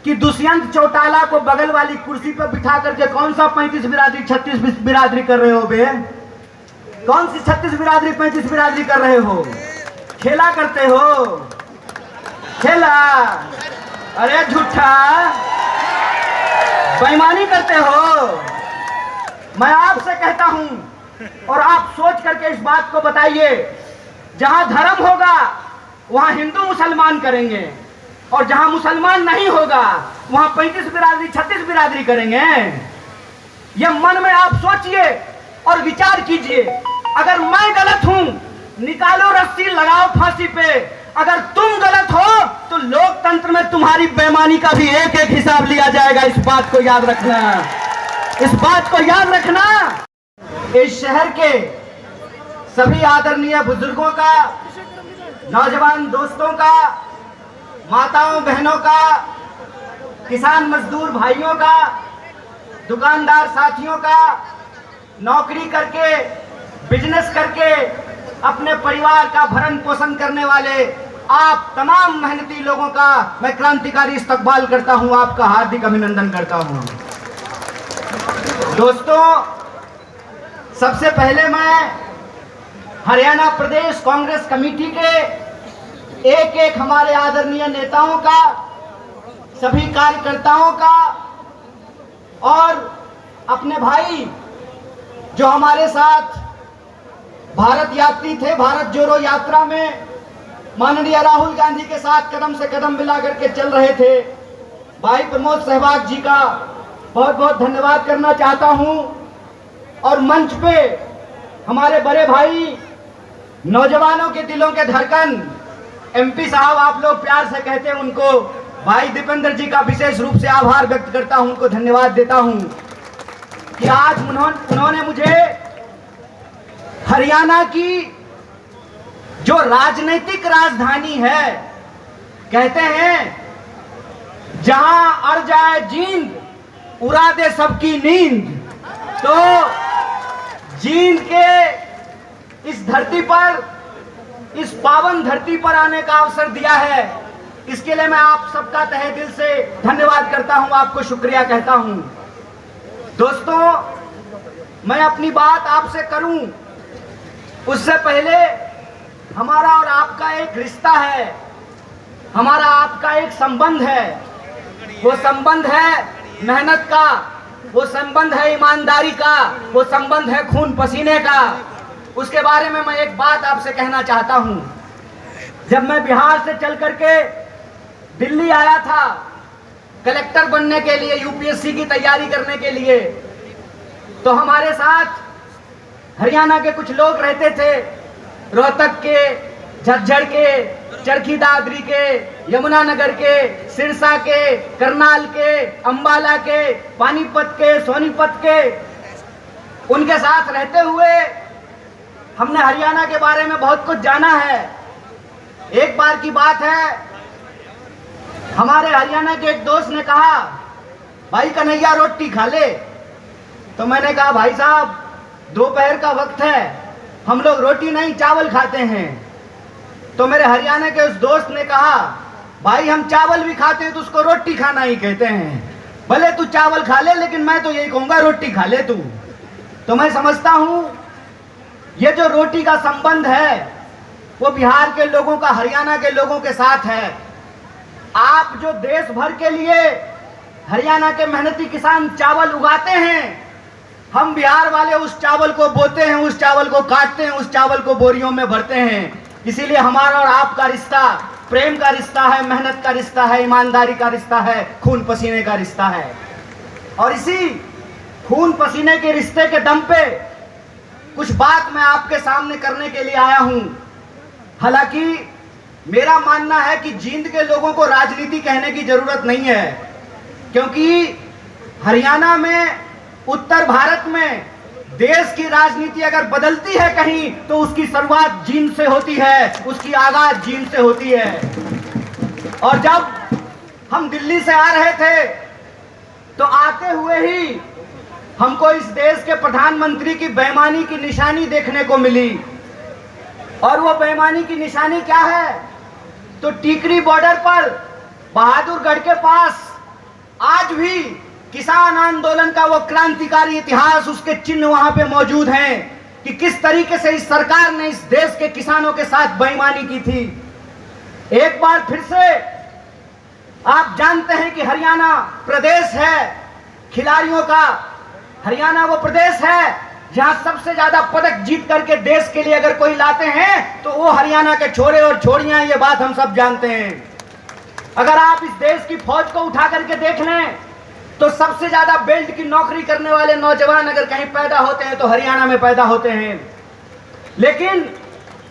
कि दुष्यंत चौटाला को बगल वाली कुर्सी पर बिठा करके कौन सा 35 बिरादरी 36 बिरादरी कर रहे हो बे? कौन सी 36 बिरादरी 35 बिरादरी कर रहे हो? खेला करते हो? खेला? अरे झूठा, बेईमानी करते हो। मैं आपसे कहता हूं और आप सोच करके इस बात को बताइए, जहां धर्म होगा वहां हिंदू मुसलमान करेंगे, और जहां मुसलमान नहीं होगा वहां 35 बिरादरी 36 बिरादरी करेंगे। यह मन में आप सोचिए और विचार कीजिए। अगर मैं गलत हूं, निकालो रस्सी, लगाओ फांसी पे। अगर तुम गलत हो तो लोकतंत्र में तुम्हारी बेईमानी का भी एक एक हिसाब लिया जाएगा। इस बात को याद रखना, इस बात को याद रखना। इस शहर के सभी आदरणीय बुजुर्गों का, नौजवान दोस्तों का, माताओं बहनों का, किसान मजदूर भाइयों का, दुकानदार साथियों का, नौकरी करके बिजनेस करके अपने परिवार का भरण पोषण करने वाले आप तमाम मेहनती लोगों का मैं क्रांतिकारी इस्तकबाल करता हूं, आपका हार्दिक अभिनंदन करता हूं। दोस्तों, सबसे पहले मैं हरियाणा प्रदेश कांग्रेस कमेटी के एक एक हमारे आदरणीय नेताओं का, सभी कार्यकर्ताओं का और अपने भाई जो हमारे साथ भारत यात्री थे, भारत जोड़ो यात्रा में माननीय राहुल गांधी के साथ कदम से कदम मिला करके चल रहे थे, भाई प्रमोद सहवाग जी का बहुत बहुत धन्यवाद करना चाहता हूं। और मंच पे हमारे बड़े भाई, नौजवानों के दिलों के धड़कन, एमपी साहब आप लोग प्यार से कहते हैं उनको, भाई दीपेंद्र जी का विशेष रूप से आभार व्यक्त करता हूं, उनको धन्यवाद देता हूं कि आज उन्होंने मुझे हरियाणा की जो राजनीतिक राजधानी है, कहते हैं जहां अड़ जाए जींद उड़ा दे सबकी नींद, तो जींद के इस धरती पर, इस पावन धरती पर आने का अवसर दिया है। इसके लिए मैं आप सबका तहे दिल से धन्यवाद करता हूं, आपको शुक्रिया कहता हूं। दोस्तों, मैं अपनी बात आपसे करूं उससे पहले हमारा और आपका एक रिश्ता है, हमारा आपका एक संबंध है। वो संबंध है मेहनत का, वो संबंध है ईमानदारी का, वो संबंध है खून पसीने का। उसके बारे में मैं एक बात आपसे कहना चाहता हूं। जब मैं बिहार से चल करके दिल्ली आया था कलेक्टर बनने के लिए, यूपीएससी की तैयारी करने के लिए, तो हमारे साथ हरियाणा के कुछ लोग रहते थे, रोहतक के, झज्जर के, चरखी दादरी के, यमुनानगर के, सिरसा के, करनाल के, अंबाला के, पानीपत के, सोनीपत के। उनके साथ रहते हुए हमने हरियाणा के बारे में बहुत कुछ जाना है। एक बार की बात है, हमारे हरियाणा के एक दोस्त ने कहा, भाई कन्हैया रोटी खा ले। तो मैंने कहा, भाई साहब दोपहर का वक्त है, हम लोग रोटी नहीं चावल खाते हैं। तो मेरे हरियाणा के उस दोस्त ने कहा, भाई हम चावल भी खाते हैं तो उसको रोटी खाना ही कहते हैं, भले तू चावल खा ले लेकिन मैं तो यही कहूंगा रोटी खा ले तू। तो मैं समझता हूं ये जो रोटी का संबंध है वो बिहार के लोगों का हरियाणा के लोगों के साथ है। आप जो देश भर के लिए हरियाणा के मेहनती किसान चावल उगाते हैं, हम बिहार वाले उस चावल को बोते हैं, उस चावल को काटते हैं, उस चावल को बोरियों में भरते हैं। इसीलिए हमारा और आपका रिश्ता प्रेम का रिश्ता है, मेहनत का रिश्ता है, ईमानदारी का रिश्ता है, खून पसीने का रिश्ता है। और इसी खून पसीने के रिश्ते के दम पे कुछ बात मैं आपके सामने करने के लिए आया हूं। हालांकि मेरा मानना है कि जींद के लोगों को राजनीति कहने की जरूरत नहीं है, क्योंकि हरियाणा में, उत्तर भारत में देश की राजनीति अगर बदलती है कहीं तो उसकी शुरुआत जींद से होती है, उसकी आगाज जींद से होती है। और जब हम दिल्ली से आ रहे थे तो आते हुए ही हमको इस देश के प्रधानमंत्री की बेईमानी की निशानी देखने को मिली। और वो बेईमानी की निशानी क्या है? तो टीकरी बॉर्डर पर बहादुरगढ़ के पास आज भी किसान आंदोलन का वो क्रांतिकारी इतिहास, उसके चिन्ह वहां पे मौजूद हैं कि किस तरीके से इस सरकार ने इस देश के किसानों के साथ बेईमानी की थी। एक बार फिर से आप जानते हैं कि हरियाणा प्रदेश है खिलाड़ियों का। हरियाणा वो प्रदेश है जहां सबसे ज्यादा पदक जीत करके देश के लिए अगर कोई लाते हैं तो वो हरियाणा के छोरे और छोरियां, ये बात हम सब जानते हैं। अगर आप इस देश की फौज को उठा करके देख लें तो सबसे ज्यादा बेल्ट की नौकरी करने वाले नौजवान अगर कहीं पैदा होते हैं तो हरियाणा में पैदा होते हैं। लेकिन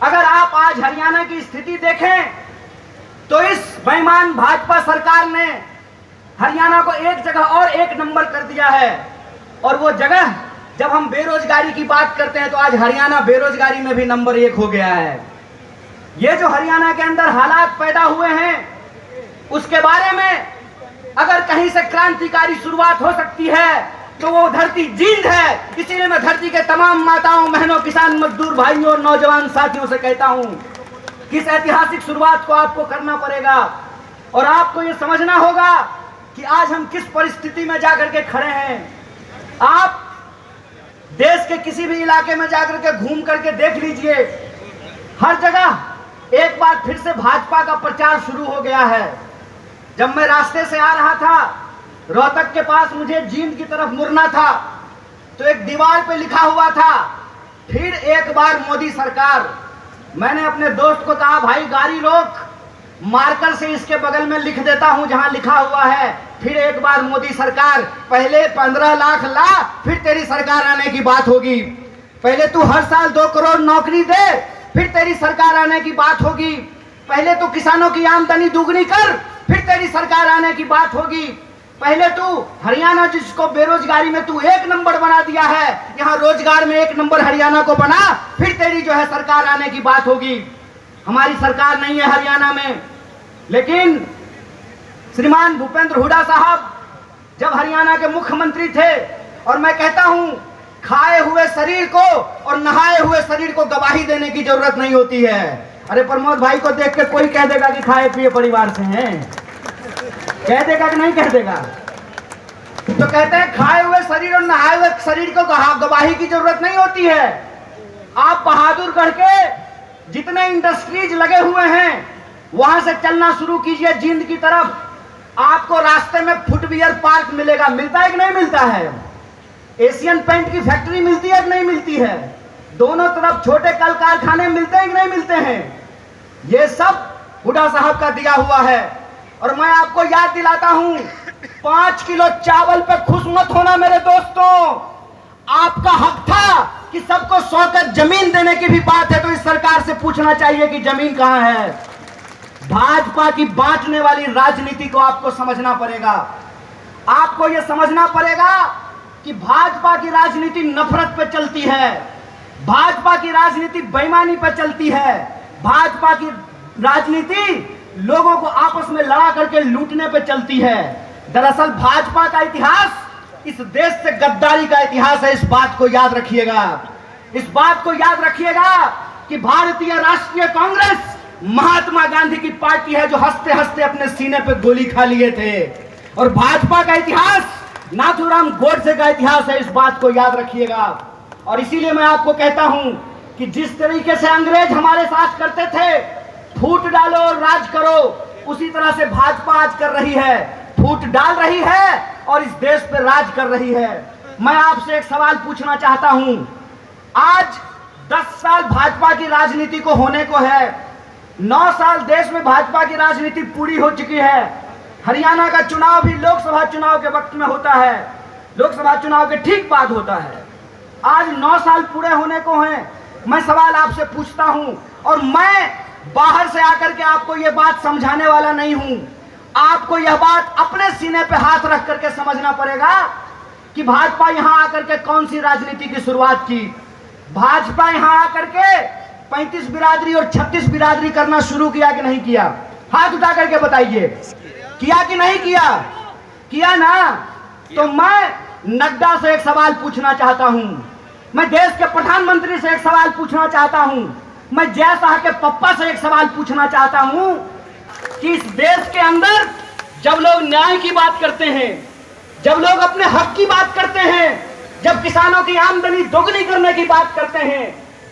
अगर आप आज हरियाणा की स्थिति देखें तो इस बेईमान भाजपा सरकार ने हरियाणा को एक जगह और एक नंबर कर दिया है। और वो जगह, जब हम बेरोजगारी की बात करते हैं तो आज हरियाणा बेरोजगारी में भी नंबर 1 हो गया है। ये जो हरियाणा के अंदर हालात पैदा हुए हैं उसके बारे में अगर कहीं से क्रांतिकारी शुरुआत हो सकती है तो वो धरती जींद है। इसीलिए मैं धरती के तमाम माताओं, बहनों, किसान मजदूर भाइयों और नौजवान साथियों से कहता हूं कि इस ऐतिहासिक शुरुआत को आपको करना पड़ेगा और आपको ये समझना होगा कि आज हम किस परिस्थिति में जाकर के खड़े हैं। आप देश के किसी भी इलाके में जाकर के घूम करके देख लीजिए, हर जगह एक बार फिर से भाजपा का प्रचार शुरू हो गया है। जब मैं रास्ते से आ रहा था, रोहतक के पास मुझे जींद की तरफ मुड़ना था तो एक दीवार पे लिखा हुआ था, फिर एक बार मोदी सरकार। मैंने अपने दोस्त को कहा, भाई गाड़ी रोक, मार्कर से इसके बगल में लिख देता हूं जहां लिखा हुआ है फिर एक बार मोदी सरकार। पहले 15 लाख ला, फिर तेरी सरकार आने की बात होगी। पहले तू हर साल 2 करोड़ नौकरी दे, फिर तेरी सरकार आने की बात होगी। पहले तू किसानों की आमदनी दुगनी कर, फिर तेरी सरकार आने की बात होगी। पहले तू हरियाणा, जिसको बेरोजगारी में तू 1 नंबर बना दिया है, यहाँ रोजगार में 1 नंबर हरियाणा को बना, फिर तेरी जो है सरकार आने की बात होगी। हमारी सरकार नहीं है हरियाणा में, लेकिन श्रीमान भूपेंद्र हुड्डा साहब जब हरियाणा के मुख्यमंत्री थे, और मैं कहता हूं खाए हुए शरीर को और नहाए हुए शरीर को गवाही देने की जरूरत नहीं होती है। अरे प्रमोद भाई को देख के कोई कह देगा कि खाए पिए परिवार से हैं, कह देगा कि नहीं कह देगा? तो कहते हैं खाए हुए शरीर और नहाए हुए शरीर को गवाही की जरूरत नहीं होती है। आप बहादुरगढ़ के जितने इंडस्ट्रीज लगे हुए हैं वहां से चलना शुरू कीजिए जींद की तरफ, आपको रास्ते में फुटवियर पार्क मिलेगा। मिलता है कि नहीं मिलता है? एशियन पेंट की फैक्ट्री मिलती है कि नहीं मिलती है? दोनों तरफ छोटे कल कारखाने मिलते हैं कि नहीं मिलते हैं? ये सब हुड्डा साहब का दिया हुआ है। और मैं आपको याद दिलाता हूं, 5 किलो चावल पे खुश मत होना मेरे दोस्तों। आपका हक था कि सबको 100 गज जमीन देने की भी बात है तो इस सरकार से पूछना चाहिए कि जमीन कहां है। भाजपा की बांटने वाली राजनीति को आपको समझना पड़ेगा। आपको यह समझना पड़ेगा कि भाजपा की राजनीति नफरत पे चलती है, भाजपा की राजनीति बेईमानी पे चलती है, भाजपा की राजनीति लोगों को आपस में लड़ा करके लूटने पे चलती है। दरअसल भाजपा का इतिहास इस देश से गद्दारी का इतिहास है। इस बात को याद रखिएगा, इस बात को याद रखिएगा कि भारतीय राष्ट्रीय कांग्रेस महात्मा गांधी की पार्टी है जो हंसते हंसते अपने सीने पे गोली खा लिए थे। और भाजपा का इतिहास नाथूराम गोडसे का इतिहास है, इस बात को याद रखिएगा। और इसीलिए मैं आपको कहता हूं कि जिस तरीके से अंग्रेज हमारे साथ करते थे, फूट डालो और राज करो, उसी तरह से भाजपा आज कर रही है, फूट डाल रही है और इस देश पे राज कर रही है। मैं आपसे एक सवाल पूछना चाहता हूं, आज 10 साल भाजपा की राजनीति को होने को है, 9 साल देश में भाजपा की राजनीति पूरी हो चुकी है। हरियाणा का चुनाव भी लोकसभा चुनाव के वक्त में होता है, लोकसभा चुनाव के ठीक बाद होता है। आज 9 साल पूरे होने को हैं। मैं सवाल आपसे पूछता हूं, और मैं बाहर से आकर के आपको यह बात समझाने वाला नहीं हूं। आपको यह बात अपने सीने पे हाथ रख करके समझना पड़ेगा कि भाजपा यहां आकर के कौन सी राजनीति की शुरुआत की। भाजपा यहां आकर के 35 बिरादरी और 36 बिरादरी करना शुरू किया कि नहीं किया? हाथ उठा करके बताइए, किया कि नहीं किया? किया ना? तो मैं नड्डा से एक सवाल पूछना चाहता हूं, मैं देश के प्रधानमंत्री से एक सवाल पूछना चाहता हूं, मैं जय शाह के पप्पा से एक सवाल पूछना चाहता हूं कि इस देश के अंदर जब लोग न्याय की बात करते हैं, जब लोग अपने हक की बात करते हैं, जब किसानों की आमदनी दोगुनी करने की बात करते हैं,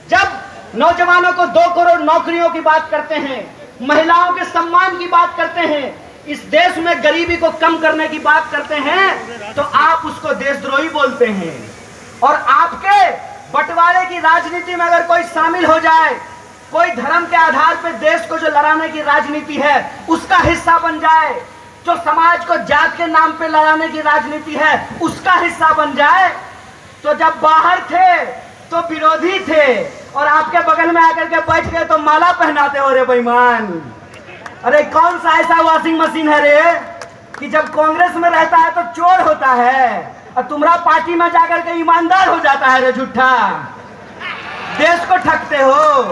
जब नौजवानों को 2 करोड़ नौकरियों की बात करते हैं, महिलाओं के सम्मान की बात करते हैं, इस देश में गरीबी को कम करने की बात करते हैं, तो आप उसको देशद्रोही बोलते हैं। और आपके बंटवारे की राजनीति में अगर कोई शामिल हो जाए, कोई धर्म के आधार पर देश को जो लड़ाने की राजनीति है उसका हिस्सा बन जाए, जो समाज को जात के नाम पे लड़ाने की राजनीति है उसका हिस्सा बन जाए, तो जब बाहर थे तो विरोधी थे और आपके बगल में आकर के बैठ गए तो माला पहनाते हो रे बेईमान। अरे कौन सा ऐसा वॉशिंग मशीन है रे कि जब कांग्रेस में रहता है तो चोर होता है और तुम्हारा पार्टी में जाकर के ईमानदार हो जाता है रे झूठा। देश को ठगते हो,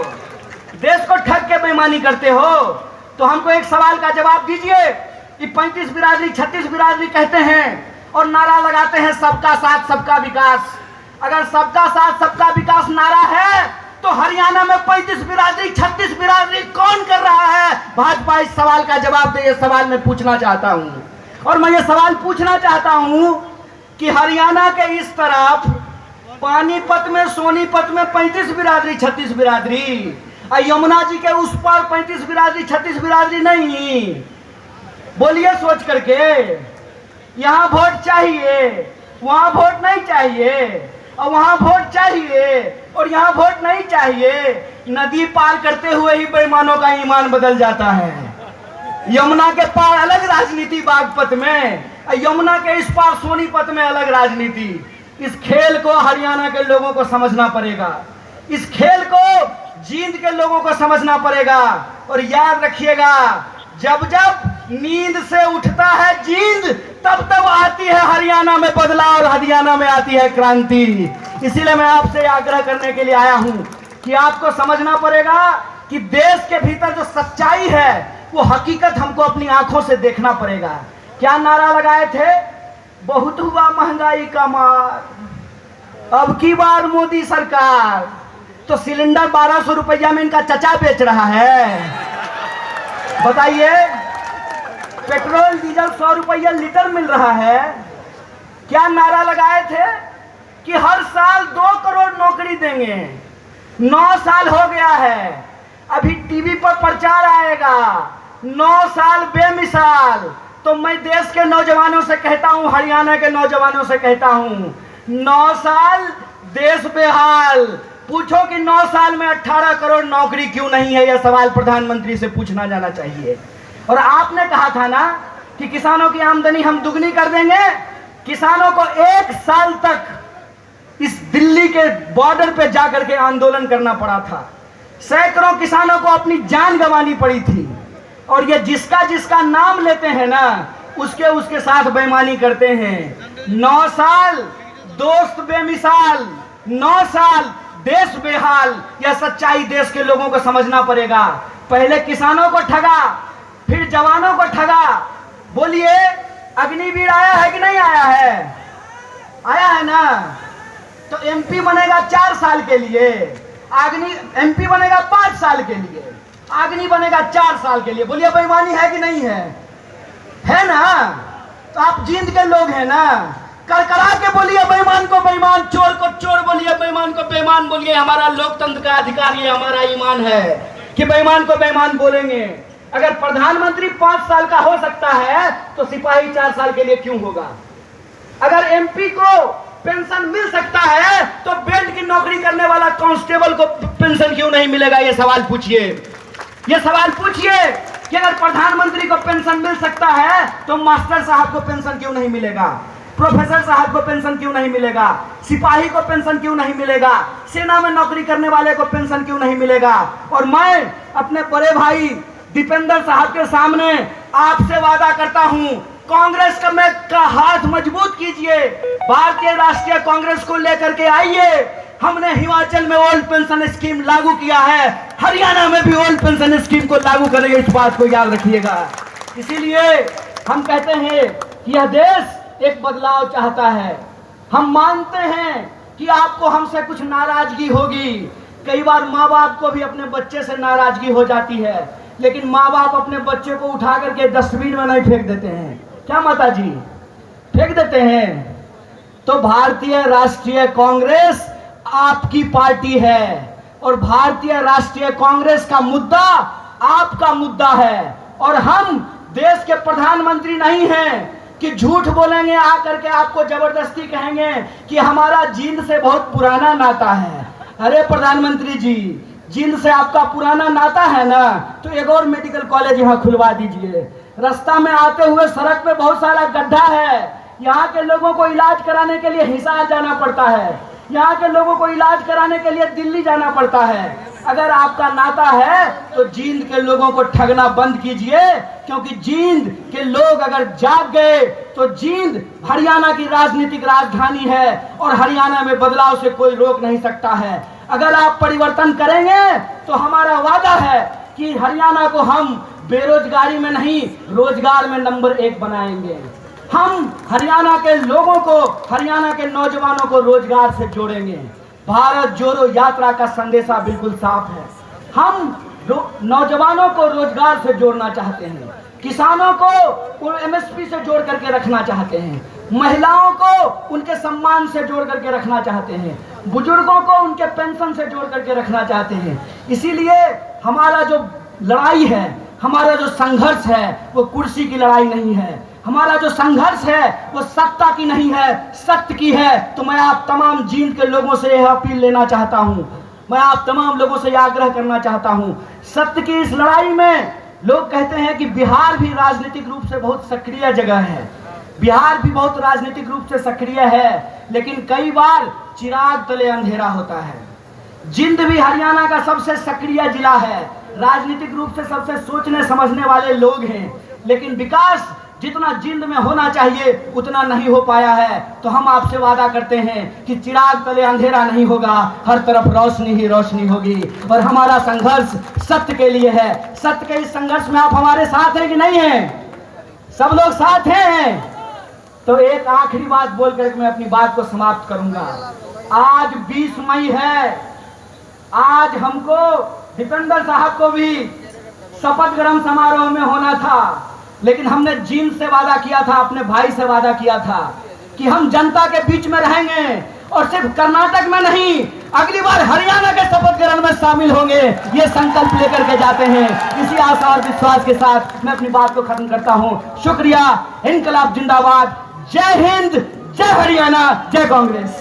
देश को ठग के बेईमानी करते हो। तो हमको एक सवाल का जवाब दीजिए कि 35 बिरादरी 36 बिरादरी कहते हैं और नारा लगाते हैं सबका साथ सबका विकास। अगर सबका साथ सबका विकास नारा है तो हरियाणा में 35 बिरादरी 36 बिरादरी कौन कर रहा है? भाजपा इस सवाल का जवाब दे। ये सवाल मैं पूछना चाहता हूं और मैं ये सवाल पूछना चाहता हूं कि हरियाणा के इस तरफ पानीपत में सोनीपत में 35 बिरादरी 36 बिरादरी और यमुना जी के उस पर 35 बिरादरी 36 बिरादरी नहीं। बोलिए सोच करके, यहाँ वोट चाहिए, वहां वोट नहीं चाहिए, और वहां वोट चाहिए और यहाँ वोट नहीं चाहिए। नदी पार करते हुए ही बेईमानों का ईमान बदल जाता है। यमुना के पार अलग राजनीति बागपत में, यमुना के इस पार सोनीपत में अलग राजनीति। इस खेल को हरियाणा के लोगों को समझना पड़ेगा, इस खेल को जींद के लोगों को समझना पड़ेगा। और याद रखिएगा, जब जब नींद से उठता है जींद तब तब आती है हरियाणा में बदलाव और हरियाणा में आती है क्रांति। इसीलिए मैं आपसे आग्रह करने के लिए आया हूं कि आपको समझना पड़ेगा कि देश के भीतर जो सच्चाई है वो हकीकत हमको अपनी आंखों से देखना पड़ेगा। क्या नारा लगाए थे? बहुत हुआ महंगाई का मार, अब की बार मोदी सरकार। तो सिलेंडर 1200 रुपया में इनका चचा बेच रहा है। बताइए, पेट्रोल डीजल 100 रुपया लीटर मिल रहा है। क्या नारा लगाए थे कि हर साल 2 करोड़ नौकरी देंगे। 9 साल हो गया है, अभी टीवी पर प्रचार आएगा 9 साल बेमिसाल। तो मैं देश के नौजवानों से कहता हूं, हरियाणा के नौजवानों से कहता हूं, 9 साल देश बेहाल। पूछो कि 9 साल में 18 करोड़ नौकरी क्यों नहीं है? यह सवाल प्रधानमंत्री से पूछना जाना चाहिए। और आपने कहा था ना कि किसानों की आमदनी हम दुगनी कर देंगे। किसानों को 1 साल तक इस दिल्ली के बॉर्डर पे जाकर के आंदोलन करना पड़ा था। सैकड़ों किसानों को अपनी जान गंवानी पड़ी थी। और ये जिसका जिसका नाम लेते हैं ना, उसके साथ बेईमानी करते हैं। 9 साल दोस्त बेमिसाल, 9 साल देश बेहाल। यह सच्चाई देश के लोगों को समझना पड़ेगा। पहले किसानों को ठगा, फिर जवानों को ठगा। बोलिए, अग्निवीर आया है कि नहीं आया है? आया है ना। तो एमपी बनेगा 4 साल के लिए, एमपी बनेगा 5 साल के लिए, अग्नि बनेगा 4 साल के लिए। बोलिए, बेईमानी है कि नहीं है? है ना। तो आप जींद के लोग हैं ना, करकरा के बोलिए बेईमान को बेईमान, चोर को चोर बोलिए, बेईमान को बेईमान बोलिए। हमारा लोकतंत्र का अधिकार, ये हमारा ईमान है कि बेईमान को बेईमान बोलेंगे। अगर प्रधानमंत्री 5 साल का हो सकता है तो सिपाही 4 साल के लिए क्यों होगा? अगर एमपी को पेंशन मिल सकता है तो बेल्ट की नौकरी करने वाला कांस्टेबल को पेंशन क्यों नहीं मिलेगा? ये सवाल पूछिए, ये सवाल पूछिए कि अगर प्रधानमंत्री को पेंशन मिल सकता है तो मास्टर साहब को पेंशन क्यों नहीं मिलेगा? प्रोफेसर साहब को पेंशन क्यों नहीं मिलेगा? सिपाही को पेंशन क्यों नहीं मिलेगा? सेना में नौकरी करने वाले को पेंशन क्यों नहीं मिलेगा? और मैं अपने बड़े भाई दीपेंद्र साहब के सामने आपसे वादा करता हूं, कांग्रेस का हाथ मजबूत कीजिए, भारतीय राष्ट्रीय कांग्रेस को लेकर के आइए। हमने हिमाचल में ओल्ड पेंशन स्कीम लागू किया है, हरियाणा में भी ओल्ड पेंशन स्कीम को लागू करेंगे। इस बात को याद रखिएगा। इसीलिए हम कहते हैं कि यह देश एक बदलाव चाहता है। हम मानते हैं कि आपको हमसे कुछ नाराजगी होगी, कई बार माँ बाप को भी अपने बच्चे से नाराजगी हो जाती है, लेकिन माँ बाप अपने बच्चे को उठा करके डस्टबिन में नहीं फेंक देते हैं। क्या माता जी, फेंक देते हैं? तो भारतीय राष्ट्रीय कांग्रेस आपकी पार्टी है और भारतीय राष्ट्रीय कांग्रेस का मुद्दा आपका मुद्दा है। और हम देश के प्रधानमंत्री नहीं हैं कि झूठ बोलेंगे आकर के आपको जबरदस्ती कहेंगे कि हमारा जींद से बहुत पुराना नाता है। अरे प्रधानमंत्री जी, जींद से आपका पुराना नाता है ना, तो एक और मेडिकल कॉलेज यहाँ खुलवा दीजिए। रास्ता में आते हुए सड़क पे बहुत सारा गड्ढा है, यहाँ के लोगों को इलाज कराने के लिए हिसार जाना पड़ता है, यहाँ के लोगों को इलाज कराने के लिए दिल्ली जाना पड़ता है। अगर आपका नाता है तो जींद के लोगों को ठगना बंद कीजिए, क्योंकि जींद के लोग अगर जाग गए तो जींद हरियाणा की राजनीतिक राजधानी है और हरियाणा में बदलाव से कोई रोक नहीं सकता है। अगर आप परिवर्तन करेंगे तो हमारा वादा है कि हरियाणा को हम बेरोजगारी में नहीं, रोजगार में नंबर 1 बनाएंगे। हम हरियाणा के लोगों को, हरियाणा के नौजवानों को रोजगार से जोड़ेंगे। भारत जोड़ो यात्रा का संदेशा बिल्कुल साफ है। हम नौजवानों को रोजगार से जोड़ना चाहते हैं, किसानों को एमएसपी से जोड़ करके रखना चाहते हैं, महिलाओं को उनके सम्मान से जोड़ करके रखना चाहते हैं, बुजुर्गों को उनके पेंशन से जोड़ करके रखना चाहते हैं। इसीलिए हमारा जो लड़ाई है, हमारा जो संघर्ष है, वो कुर्सी की लड़ाई नहीं है। हमारा जो संघर्ष है वो सत्ता की नहीं है, सत्य की है। तो मैं आप तमाम जींद के लोगों से यह अपील लेना चाहता हूं, मैं आप तमाम लोगों से यह आग्रह करना चाहता हूं, सत्य की इस लड़ाई में लोग कहते हैं कि बिहार भी राजनीतिक रूप से बहुत सक्रिय जगह है, बिहार भी बहुत राजनीतिक रूप से सक्रिय है, लेकिन कई बार चिराग तले अंधेरा होता है। जींद भी हरियाणा का सबसे सक्रिय जिला है, राजनीतिक रूप से सबसे सोचने समझने वाले लोग हैं, लेकिन विकास जितना जींद में होना चाहिए उतना नहीं हो पाया है। तो हम आपसे वादा करते हैं कि चिराग तले अंधेरा नहीं होगा, हर तरफ रोशनी ही रोशनी होगी। और हमारा संघर्ष सत्य के लिए है। सत्य के इस संघर्ष में आप हमारे साथ हैं कि नहीं हैं? सब लोग साथ हैं। तो एक आखिरी बात बोल करके मैं अपनी बात को समाप्त करूंगा। आज 20 मई है, आज हमको दीपेंद्र साहब को भी शपथ ग्रहण समारोह में होना था, लेकिन हमने जींद से वादा किया था, अपने भाई से वादा किया था कि हम जनता के बीच में रहेंगे और सिर्फ कर्नाटक में नहीं, अगली बार हरियाणा के शपथ ग्रहण में शामिल होंगे। ये संकल्प लेकर के जाते हैं। इसी आशा और विश्वास के साथ मैं अपनी बात को खत्म करता हूं। शुक्रिया। इनकलाब जिंदाबाद। जय हिंद, जय हरियाणा, जय कांग्रेस।